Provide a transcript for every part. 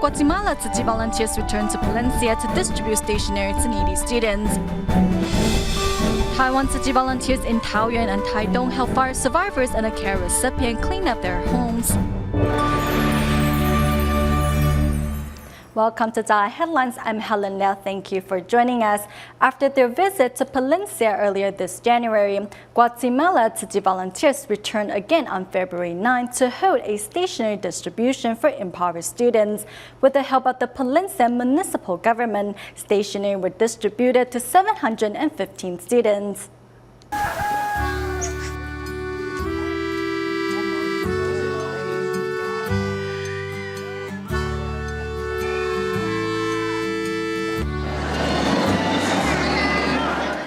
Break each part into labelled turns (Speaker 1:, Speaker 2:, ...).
Speaker 1: Guatemala Tzu Chi volunteers returned to Palencia to distribute stationery to needy students. Taiwan Tzu Chi volunteers in Taoyuan and Taitung help fire survivors and a care recipient clean up their homes. Welcome to DaAi Headlines. I'm Helen Liao. Thank you for joining us. After their visit to Palencia earlier this January, Guatemala Tzu Chi volunteers returned again on February 9 to hold a stationery distribution for impoverished students. With the help of the Palencia municipal government, stationery were distributed to 715 students.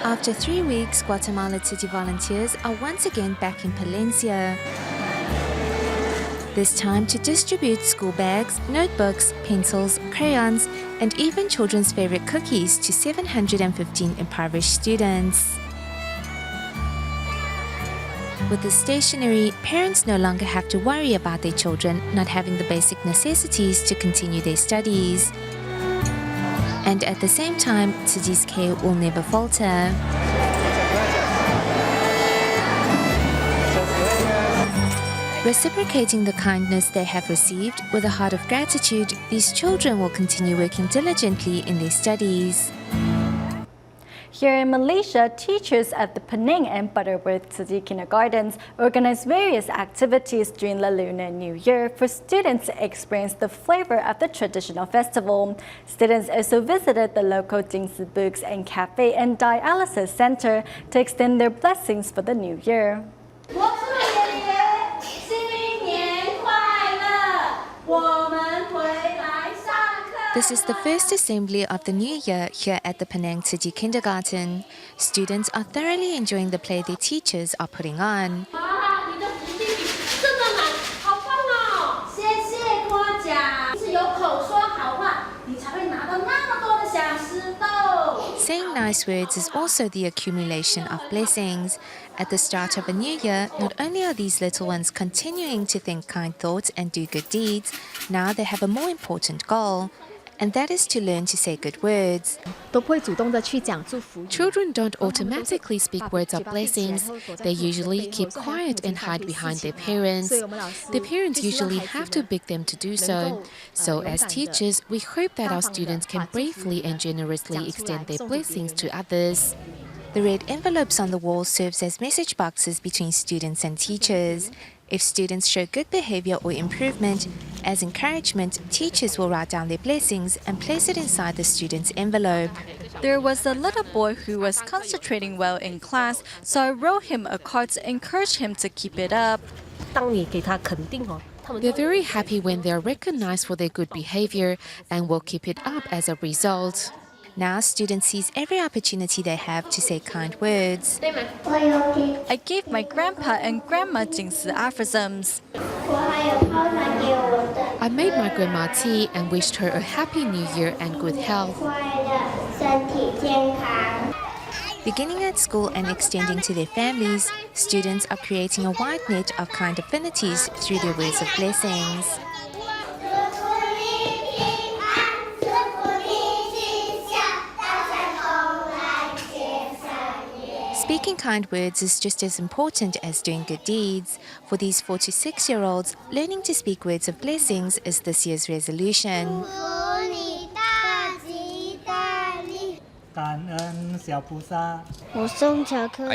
Speaker 2: After 3 weeks, Guatemala Tzu Chi volunteers are once again back in Palencia. This time to distribute school bags, notebooks, pencils, crayons, and even children's favorite cookies to 715 impoverished students. With the stationery, parents no longer have to worry about their children not having the basic necessities to continue their studies. And at the same time, Tzu Chi's care will never falter. Reciprocating the kindness they have received with a heart of gratitude, these children will continue working diligently in their studies.
Speaker 1: Here in Malaysia, teachers at the Penang and Butterworth Tzu Chi kindergartens organize various activities during the Lunar New Year for students to experience the flavor of the traditional festival. Students also visited the local Jingsi Books and Cafe and Dialysis Center to extend their blessings for the new year.
Speaker 2: This is the first assembly of the new year here at the Penang Tzu Chi kindergarten. Students are thoroughly enjoying the play their teachers are putting on. Saying nice words is also the accumulation of blessings. At the start of a new year, not only are these little ones continuing to think kind thoughts and do good deeds, now they have a more important goal. And that is to learn to say good words.
Speaker 3: Children don't automatically speak words of blessings. They usually keep quiet and hide behind their parents. Their parents usually have to beg them to do so. So as teachers, we hope that our students can bravely and generously extend their blessings to others.
Speaker 2: The red envelopes on the wall serves as message boxes between students and teachers. If students show good behavior or improvement, as encouragement, teachers will write down their blessings and place it inside the student's envelope.
Speaker 1: There was a little boy who was concentrating well in class, so I wrote him a card to encourage him to keep it up.
Speaker 3: They're very happy when they're recognized for their good behavior and will keep it up as a result.
Speaker 2: Now students seize every opportunity they have to say kind words.
Speaker 1: I gave my grandpa and grandma Jingsi aphorisms.
Speaker 3: I made my grandma tea and wished her a happy new year and good health.
Speaker 2: Beginning at school and extending to their families, students are creating a wide net of kind affinities through their words of blessings. Speaking kind words is just as important as doing good deeds. For these 4 to 6-year-olds, learning to speak words of blessings is this year's resolution.
Speaker 4: I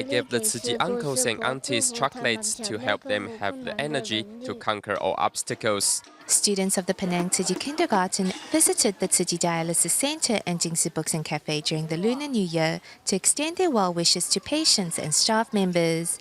Speaker 4: gave the Tzu Chi uncles and aunties chocolates to help them have the energy to conquer all obstacles.
Speaker 2: Students of the Penang Tzu Chi kindergarten visited the Tzu Chi Dialysis Center and Jingsi Books and Cafe during the Lunar New Year to extend their well wishes to patients and staff members.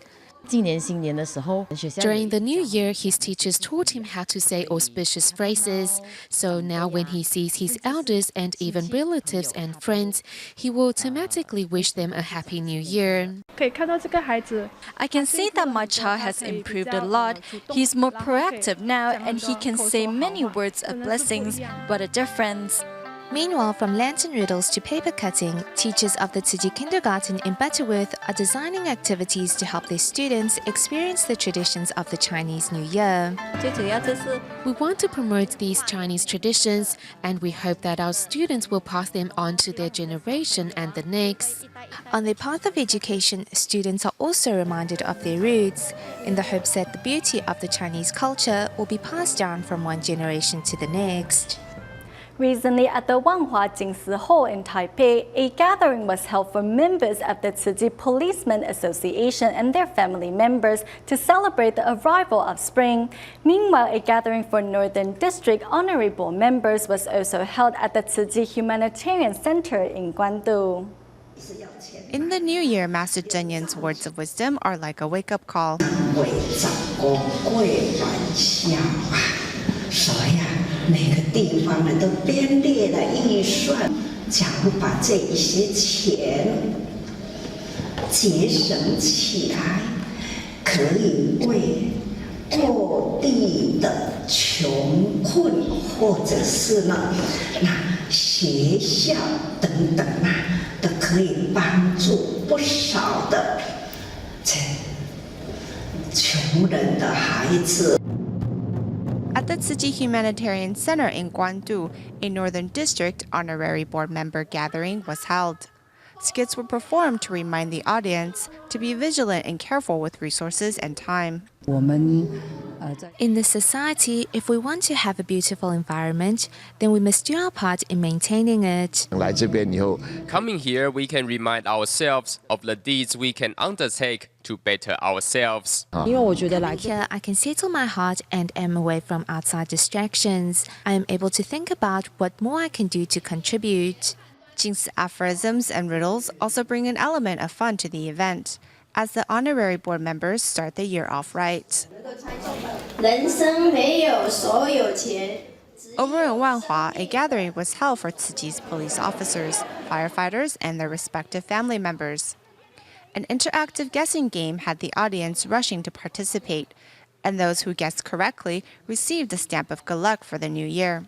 Speaker 3: During the new year, his teachers taught him how to say auspicious phrases. So now when he sees his elders and even relatives and friends, he will automatically wish them a happy new year.
Speaker 1: I can see that my child has improved a lot. He's more proactive now and he can say many words of blessings. What a difference.
Speaker 2: Meanwhile, from lantern riddles to paper cutting, teachers of the Tzu Chi kindergarten in Butterworth are designing activities to help their students experience the traditions of the Chinese New Year.
Speaker 3: We want to promote these Chinese traditions, and we hope that our students will pass them on to their generation and the next.
Speaker 2: On their path of education, students are also reminded of their roots, in the hopes that the beauty of the Chinese culture will be passed down from one generation to the next.
Speaker 1: Recently at the Wanhua Jingsi Hall in Taipei, a gathering was held for members of the Tzu Chi Policemen Association and their family members to celebrate the arrival of spring. Meanwhile, a gathering for Northern District Honorary Board members was also held at the Tzu Chi Humanitarian Center in Guangdu.
Speaker 2: In the new year, Master Zhen Yan's words of wisdom are like a wake-up call.
Speaker 5: 所以每个地方呢都编列了预算，假如把这一些钱节省起来，可以为各地的穷困或者是呢学校等等都可以帮助不少的这穷人的孩子。
Speaker 2: At the Tzu Chi Humanitarian Center in Guangdu, a Northern District Honorary Board member gathering was held. Skits were performed to remind the audience to be vigilant and careful with resources and time. In this society, if we want to have a beautiful environment, then we must do our part in maintaining it.
Speaker 4: Coming here, we can remind ourselves of the deeds we can undertake to better ourselves.
Speaker 2: Here, I can settle my heart and am away from outside distractions. I am able to think about what more I can do to contribute. Jing's aphorisms and riddles also bring an element of fun to the event, as the honorary board members start the year off right. Over in Wanhua, a gathering was held for Tzu Chi's police officers, firefighters, and their respective family members. An interactive guessing game had the audience rushing to participate, and those who guessed correctly received a stamp of good luck for the new year.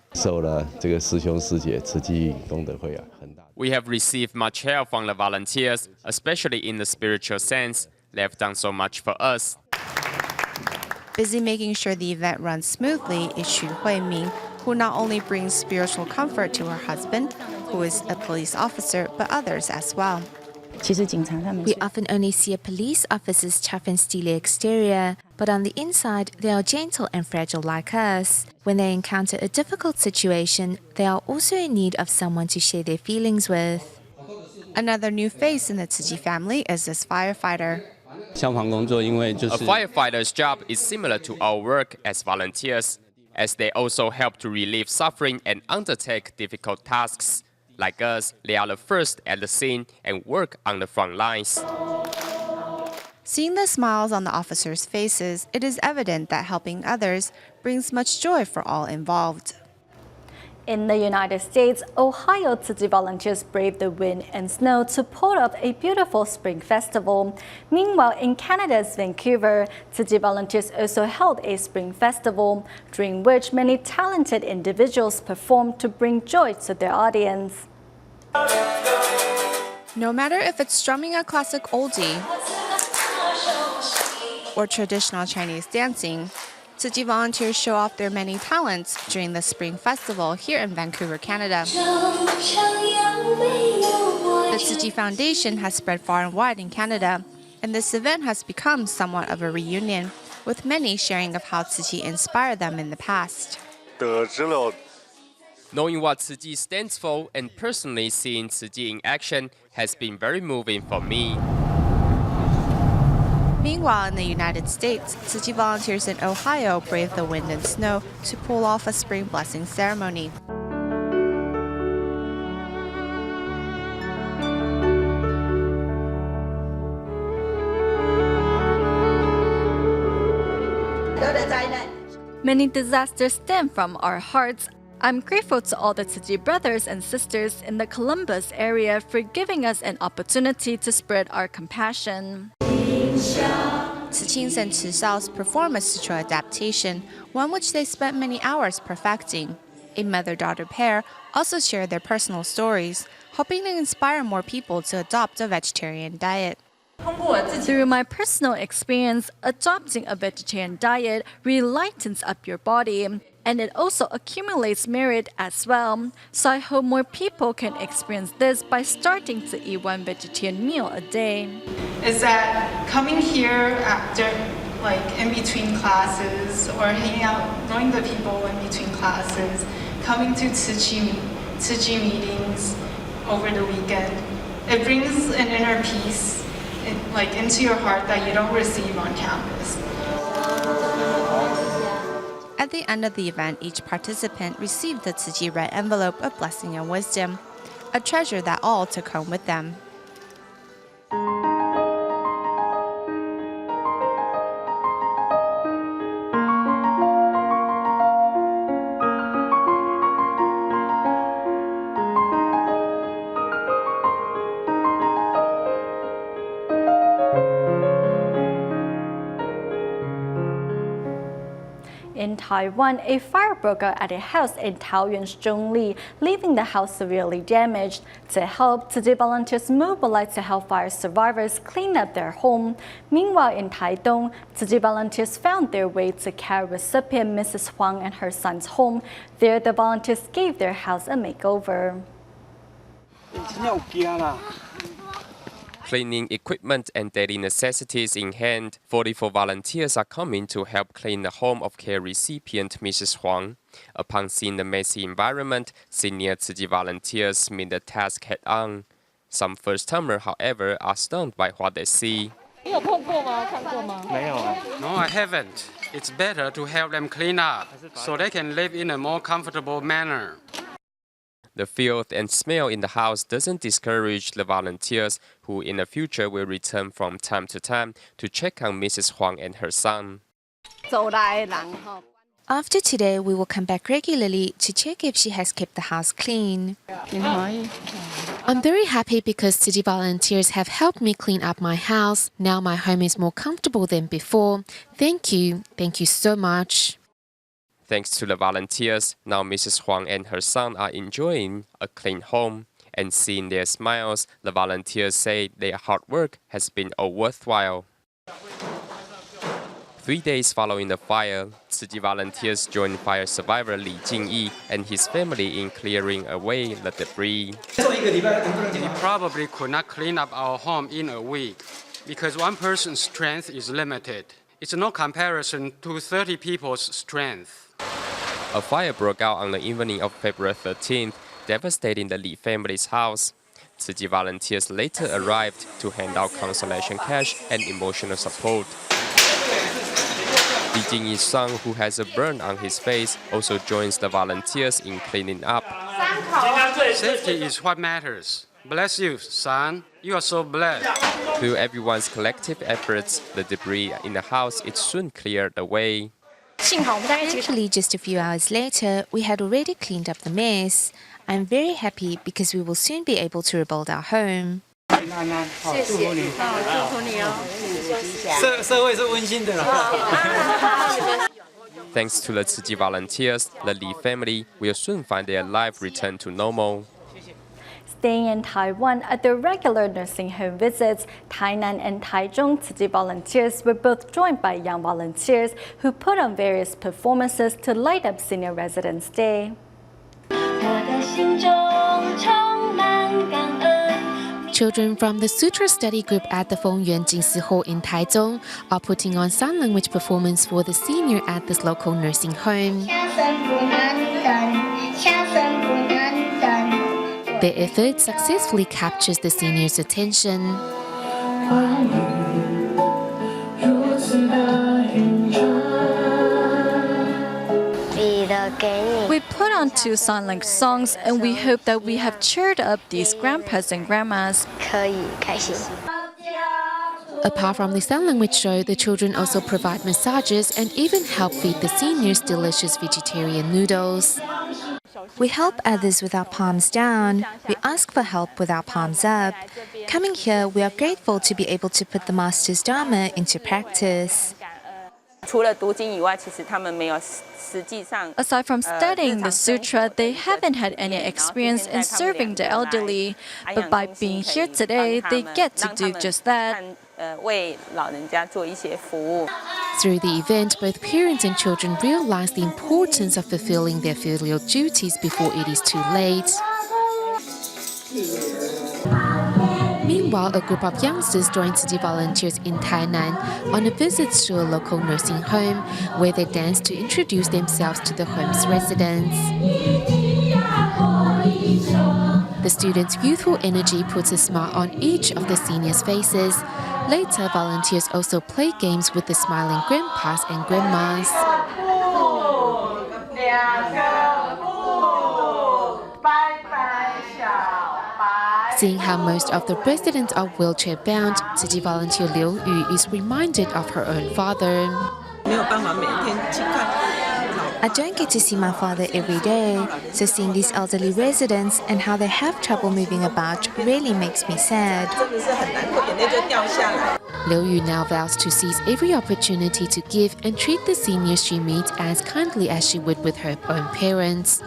Speaker 4: We have received much help from the volunteers, especially in the spiritual sense. They have done so much for us.
Speaker 2: Busy making sure the event runs smoothly is Xu Huiming, who not only brings spiritual comfort to her husband, who is a police officer, but others as well. We often only see a police officer's tough and steely exterior, but on the inside, they are gentle and fragile like us. When they encounter a difficult situation, they are also in need of someone to share their feelings with. Another new face in the Tzu Chi family is this firefighter.
Speaker 4: A firefighter's job is similar to our work as volunteers, as they also help to relieve suffering and undertake difficult tasks. Like us, they are the first at the scene and work on the front lines.
Speaker 2: Seeing the smiles on the officers' faces, it is evident that helping others brings much joy for all involved. In the United States, Ohio Tzu Chi volunteers braved the wind and snow to pull off a beautiful spring festival. Meanwhile, in Canada's Vancouver, Tzu Chi volunteers also held a spring festival, during which many talented individuals performed to bring joy to their audience. No matter if it's strumming a classic oldie or traditional Chinese dancing, Tzu Chi volunteers show off their many talents during the Spring Festival here in Vancouver, Canada. The Tzu Chi Foundation has spread far and wide in Canada, and this event has become somewhat of a reunion, with many sharing of how Tzu Chi inspired them in the past.
Speaker 4: Knowing what Tzu Chi stands for and personally seeing Tzu Chi in action has been very moving for me.
Speaker 2: Meanwhile, in the United States, Tzu Chi volunteers in Ohio braved the wind and snow to pull off a spring blessing ceremony. Many disasters stem from our hearts. I'm grateful to all the Tzu Chi brothers and sisters in the Columbus area for giving us an opportunity to spread our compassion. Tzu Chings and Tzu Shaos perform a sutra adaptation, one which they spent many hours perfecting.
Speaker 6: a mother-daughter pair, also shared their personal stories, hoping to inspire more people to adopt a vegetarian diet.
Speaker 1: Through my personal experience, adopting a vegetarian diet really lightens up your body, and it also accumulates merit as well. So I hope more people can experience this by starting to eat one vegetarian meal a day.
Speaker 7: Is that coming here after, like in between classes, or hanging out, knowing the people in between classes, coming to Tzu Chi meetings over the weekend, it brings an inner peace into your heart that you don't receive on campus.
Speaker 6: At the end of the event, each participant received the Tzu Chi red envelope of blessing and wisdom, a treasure that all took home with them.
Speaker 1: In Taiwan, a fire broke out at a house in Taoyuan's Zhongli, leaving the house severely damaged. To help, Tzu Chi volunteers mobilized to help fire survivors clean up their home. Meanwhile, in Taitung, Tzu Chi volunteers found their way to care recipient Mrs. Huang and her son's home. There, the volunteers gave their house a makeover.
Speaker 4: Cleaning equipment and daily necessities in hand, 44 volunteers are coming to help clean the home of care recipient Mrs. Huang. Upon seeing the messy environment, senior Tzu Chi volunteers meet the task head-on. Some first-timers, however, are stunned by what they see.
Speaker 8: No, I haven't. It's better to help them clean up so they can live in a more comfortable manner.
Speaker 4: The filth and smell in the house doesn't discourage the volunteers, who in the future will return from time to time to check on Mrs. Huang and her son.
Speaker 2: After today, we will come back regularly to check if she has kept the house clean.
Speaker 3: I'm very happy because Tzu Chi volunteers have helped me clean up my house. Now my home is more comfortable than before. Thank you. Thank you so much.
Speaker 4: Thanks to the volunteers, now Mrs. Huang and her son are enjoying a clean home. And seeing their smiles, the volunteers say their hard work has been all worthwhile. 3 days following the fire, Tzu Chi volunteers joined fire survivor Li Jinyi and his family in clearing away the debris.
Speaker 8: We probably could not clean up our home in a week because one person's strength is limited. It's no comparison to 30 people's strength.
Speaker 4: A fire broke out on the evening of February 13th, devastating the Li family's house. Tzu Chi volunteers later arrived to hand out consolation cash and emotional support. Li Jingyi's son, who has a burn on his face, also joins the volunteers in cleaning up.
Speaker 8: Safety is what matters. Bless you, son. You are so blessed.
Speaker 4: Through everyone's collective efforts, the debris in the house is soon cleared away.
Speaker 2: Thankfully, just a few hours later, we had already cleaned up the mess. I'm very happy because we will soon be able to rebuild our home.
Speaker 4: Thanks to the Tzu Chi volunteers, the Li family will soon find their life return to normal.
Speaker 1: Staying in Taiwan, at their regular nursing home visits, Tainan and Taichung Tzu Chi volunteers were both joined by young volunteers who put on various performances to light up senior residents' day.
Speaker 3: Children from the Sutra study group at the Fengyuan Jingsi Hall in Taitung are putting on sign language performance for the senior at this local nursing home. Their effort successfully captures the seniors' attention.
Speaker 1: We put on 2 sign language songs and we hope that we have cheered up these grandpas and grandmas.
Speaker 3: Apart from the sign language show, the children also provide massages and even help feed the seniors delicious vegetarian noodles.
Speaker 2: We help others with our palms down. We ask for help with our palms up. Coming here, we are grateful to be able to put the Master's Dharma into practice.
Speaker 1: Aside from studying the sutra, they haven't had any experience in serving the elderly. But by being here today, they get to do just that.
Speaker 3: Through the event, both parents and children realize the importance of fulfilling their filial duties before it is too late. Meanwhile, a group of youngsters joined Tzu Chi volunteers in Tainan on a visit to a local nursing home, where they danced to introduce themselves to the home's residents. The students' youthful energy puts a smile on each of the seniors' faces. Later, volunteers also play games with the smiling grandpas and grandmas. Seeing how most of the residents are wheelchair-bound, Tzu Chi volunteer Li Yu is reminded of her own father.
Speaker 2: I don't get to see my father every day, so seeing these elderly residents and how they have trouble moving about really makes me sad.
Speaker 3: Liu Yu now vows to seize every opportunity to give and treat the seniors she meets as kindly as she would with her own parents.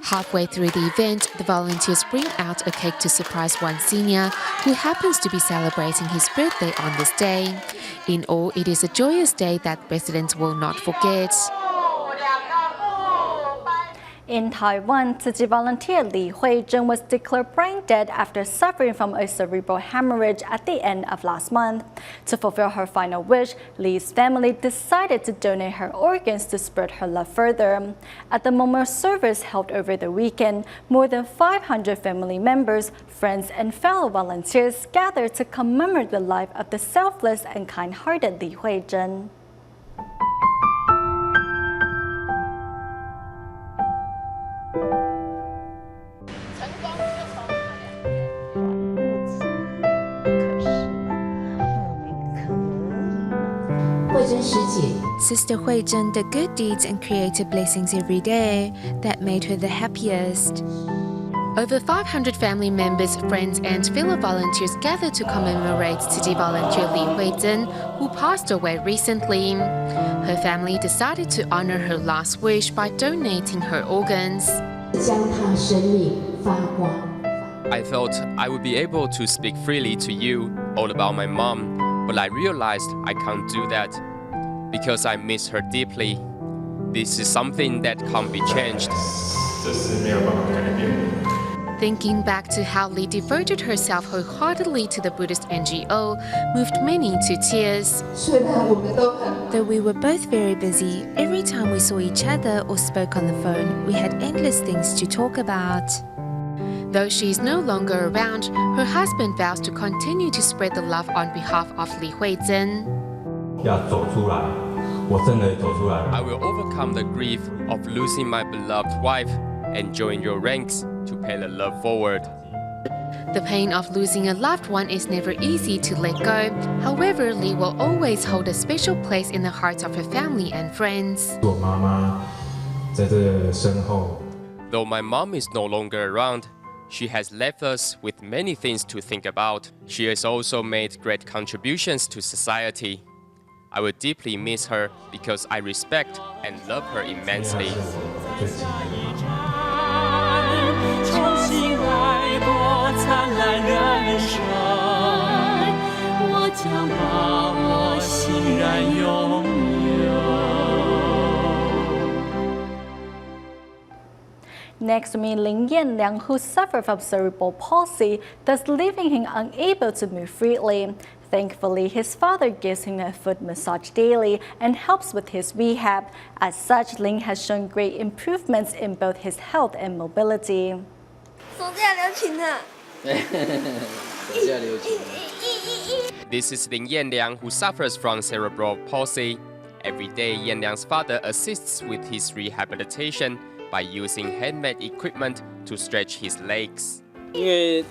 Speaker 3: Halfway through the event, the volunteers bring out a cake to surprise one senior who happens to be celebrating his birthday on this day. In all, it is a joyous day that residents will not forget.
Speaker 1: In Taiwan, Tzu Chi volunteer Li Huizhen was declared brain dead after suffering from a cerebral hemorrhage at the end of last month. To fulfill her final wish, Li's family decided to donate her organs to spread her love further. At the memorial service held over the weekend, more than 500 family members, friends, and fellow volunteers gathered to commemorate the life of the selfless and kind-hearted Li Huizhen.
Speaker 2: Sister Huizhen did good deeds and created blessings every day that made her the happiest.
Speaker 3: Over 500 family members, friends, and fellow volunteers gathered to commemorate Tzu Chi volunteer Li Huizhen, who passed away recently. Her family decided to honor her last wish by donating her organs.
Speaker 4: I thought I would be able to speak freely to you all about my mom, but I realized I can't do that because I miss her deeply. This is something that can't be changed.
Speaker 3: Thinking back to how Li devoted herself wholeheartedly to the Buddhist NGO moved many to tears.
Speaker 2: Though we were both very busy, every time we saw each other or spoke on the phone, we had endless things to talk about.
Speaker 3: Though she is no longer around, her husband vows to continue to spread the love on behalf of Li Huizhen.
Speaker 4: I will overcome the grief of losing my beloved wife and join your ranks to pay the love forward.
Speaker 3: The pain of losing a loved one is never easy to let go. However, Li will always hold a special place in the hearts of her family and friends.
Speaker 4: Though my mom is no longer around, she has left us with many things to think about. She has also made great contributions to society. I will deeply miss her because I respect and love her immensely.
Speaker 1: Next to me, Lin Yanliang, who suffered from cerebral palsy, thus leaving him unable to move freely. Thankfully, his father gives him a foot massage daily and helps with his rehab. As such, Lin has shown great improvements in both his health and mobility.
Speaker 4: This is Lin Yanliang, who suffers from cerebral palsy. Every day, Yanliang's father assists with his rehabilitation by using handmade equipment to stretch his legs.
Speaker 8: He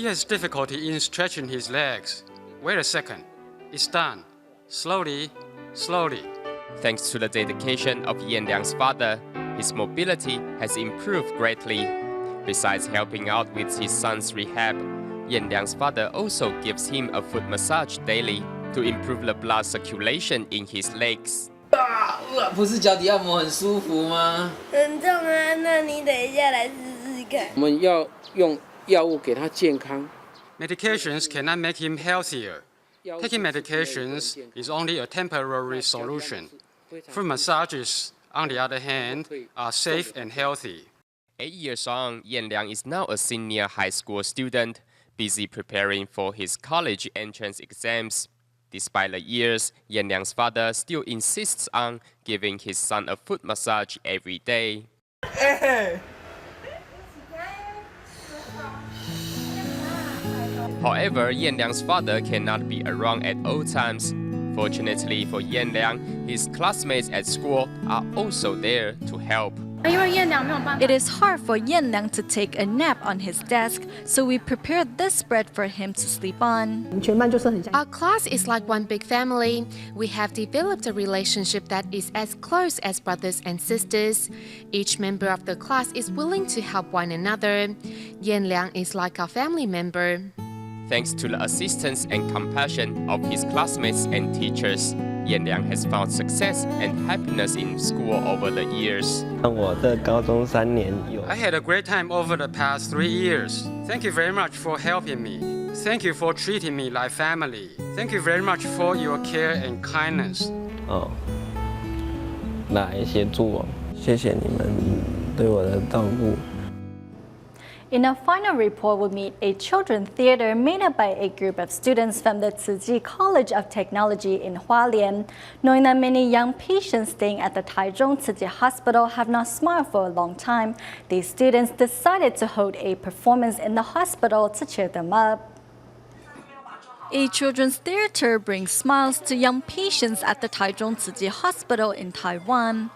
Speaker 8: has difficulty in stretching his legs. Wait a second. It's done. Slowly, slowly.
Speaker 4: Thanks to the dedication of Yanliang's father, his mobility has improved greatly. Besides helping out with his son's rehab, Yanliang's father also gives him a foot massage daily to improve the blood circulation in his legs.
Speaker 9: 不是脚底按摩很舒服吗？
Speaker 10: 很重啊，那你等一下来试试看。
Speaker 9: 我们要用药物给他健康。
Speaker 8: Medications cannot make him healthier. Taking medications is only a temporary solution. Foot massages, on the other hand, are safe and healthy.
Speaker 4: 8 years on, Yanliang is now a senior high school student, busy preparing for his college entrance exams. Despite the years, Yanliang's father still insists on giving his son a foot massage every day. However, Yanliang's father cannot be around at all times. Fortunately for Yanliang, his classmates at school are also there to help.
Speaker 1: It is hard for Yanliang to take a nap on his desk, so we prepared this spread for him to sleep on.
Speaker 3: Our class is like one big family. We have developed a relationship that is as close as brothers and sisters. Each member of the class is willing to help one another. Yanliang is like our family member.
Speaker 4: Thanks to the assistance and compassion of his classmates and teachers, Yanliang has found success and happiness in school over the years.
Speaker 8: 我的高中3年有 I had a great time over the past 3 years. Thank you very much for helping me. Thank you for treating me like family. Thank you very much for your care and kindness.
Speaker 9: 来协助我，谢谢你们对我的照顾。
Speaker 1: In our final report, we'll meet a children's theater made up by a group of students from the Tzu Chi College of Technology in Hualien. Knowing that many young patients staying at the Taichung Tzu Chi Hospital have not smiled for a long time, these students decided to hold a performance in the hospital to cheer them up. A children's theater brings smiles to young patients at the Taichung Tzu Chi Hospital in Taiwan.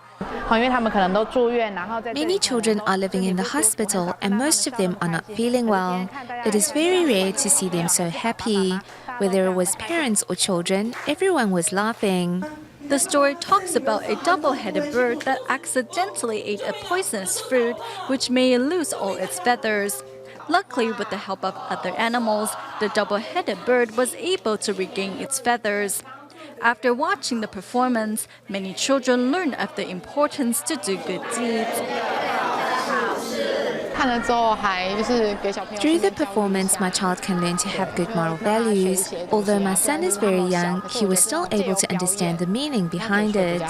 Speaker 2: Many children are living in the hospital and most of them are not feeling well. It is very rare to see them so happy. Whether it was parents or children, everyone was laughing.
Speaker 1: The story talks about a double-headed bird that accidentally ate a poisonous fruit, which made it lose all its feathers. Luckily, with the help of other animals, the double-headed bird was able to regain its feathers. After watching the performance, many children learned of the importance to do good deeds.
Speaker 2: Through the performance, my child can learn to have good moral values. Although my son is very young, he was still able to understand the meaning behind it.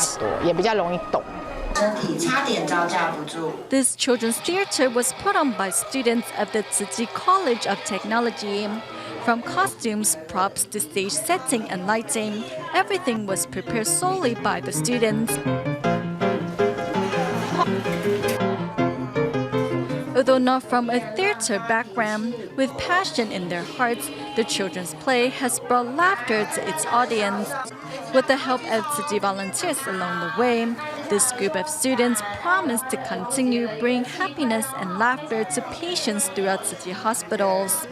Speaker 1: This children's theater was put on by students of the Tzu Chi College of Technology. From costumes, props to stage setting and lighting, everything was prepared solely by the students. Although not from a theater background, with passion in their hearts, the children's play has brought laughter to its audience. With the help of Tzu Chi volunteers along the way, this group of students promised to continue bringing happiness and laughter to patients throughout Tzu Chi hospitals.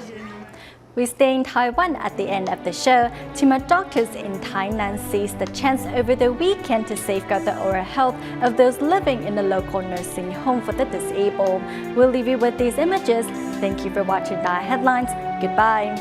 Speaker 1: We stay in Taiwan at the end of the show. Team of doctors in Tainan seized the chance over the weekend to safeguard the oral health of those living in the local nursing home for the disabled. We'll leave you with these images. Thank you for watching DaAi Headlines. Goodbye.